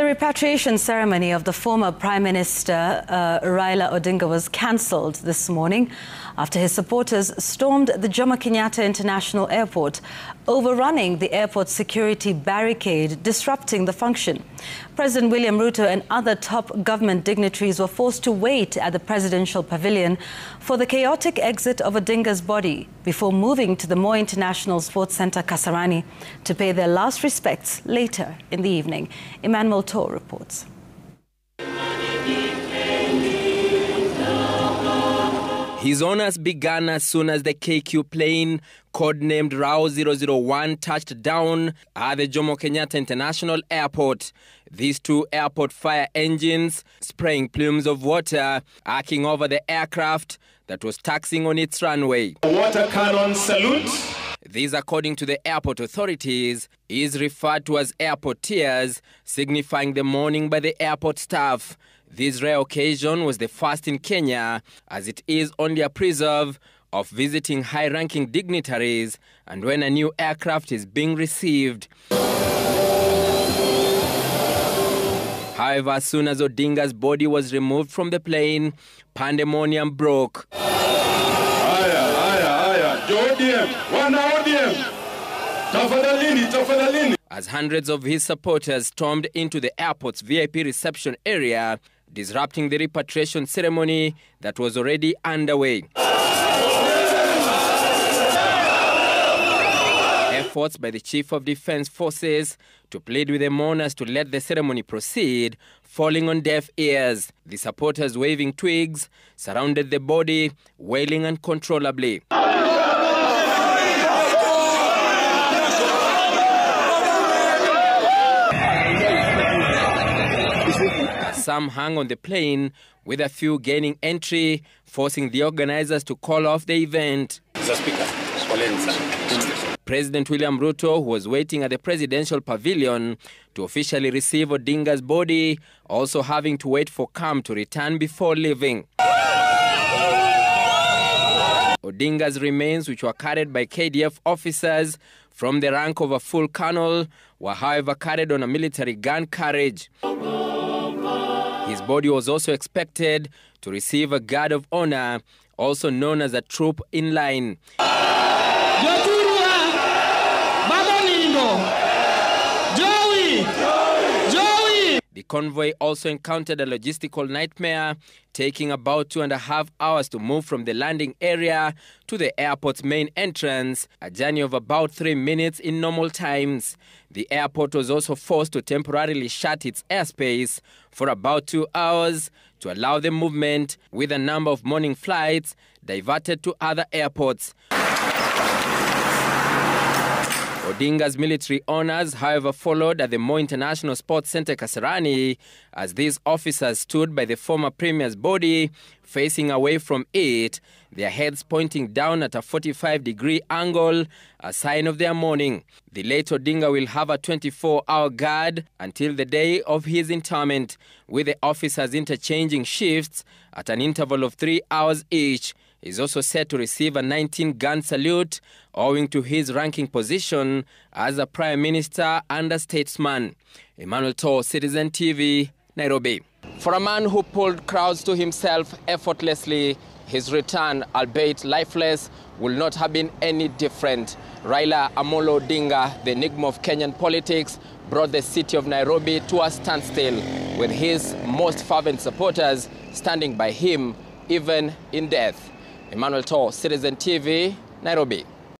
repatriation ceremony of the former Prime Minister Raila Odinga was cancelled this morning after his supporters stormed the Jomo Kenyatta International Airport, overrunning the airport's security barricade, disrupting the function. President William Ruto and other top government dignitaries were forced to wait at the presidential pavilion for the chaotic exit of Odinga's body before moving to the Moi International Sports Centre, Kasarani, to pay their last respects later in the evening. Emmanuel Tor reports. His honors began as soon as the KQ plane, codenamed RAO 001, touched down at the Jomo Kenyatta International Airport. These two airport fire engines spraying plumes of water, arcing over the aircraft that was taxiing on its runway. Water cannon salute. This, according to the airport authorities, is referred to as airport tears, signifying the mourning by the airport staff. This rare occasion was the first in Kenya, as it is only a preserve of visiting high-ranking dignitaries and when a new aircraft is being received. However, as soon as Odinga's body was removed from the plane, pandemonium broke. As hundreds of his supporters stormed into the airport's VIP reception area, disrupting the repatriation ceremony that was already underway. Efforts by the Chief of Defense Forces to plead with the mourners to let the ceremony proceed, falling on deaf ears. The supporters, waving twigs, surrounded the body, wailing uncontrollably. Some hung on the plane, with a few gaining entry, forcing the organizers to call off the event. President William Ruto, who was waiting at the presidential pavilion to officially receive Odinga's body, also having to wait for calm to return before leaving. Odinga's remains, which were carried by KDF officers from the rank of a full colonel, were however carried on a military gun carriage. His body was also expected to receive a guard of honor, also known as a troop in line. The convoy also encountered a logistical nightmare, taking about 2.5 hours to move from the landing area to the airport's main entrance, a journey of about 3 minutes in normal times. The airport was also forced to temporarily shut its airspace for about 2 hours to allow the movement, with a number of morning flights diverted to other airports. Odinga's military honors, however, followed at the Moi International Sports Centre, Kasarani, as these officers stood by the former premier's body, facing away from it, their heads pointing down at a 45-degree angle, a sign of their mourning. The late Odinga will have a 24-hour guard until the day of his interment, with the officers interchanging shifts at an interval of 3 hours each. Is also set to receive a 19-gun salute owing to his ranking position as a Prime Minister and a statesman. Emmanuel Tor, Citizen TV, Nairobi. For a man who pulled crowds to himself effortlessly, his return, albeit lifeless, will not have been any different. Raila Odinga, the enigma of Kenyan politics, brought the city of Nairobi to a standstill, with his most fervent supporters standing by him even in death. Emmanuel Tor, Citizen TV, Nairobi.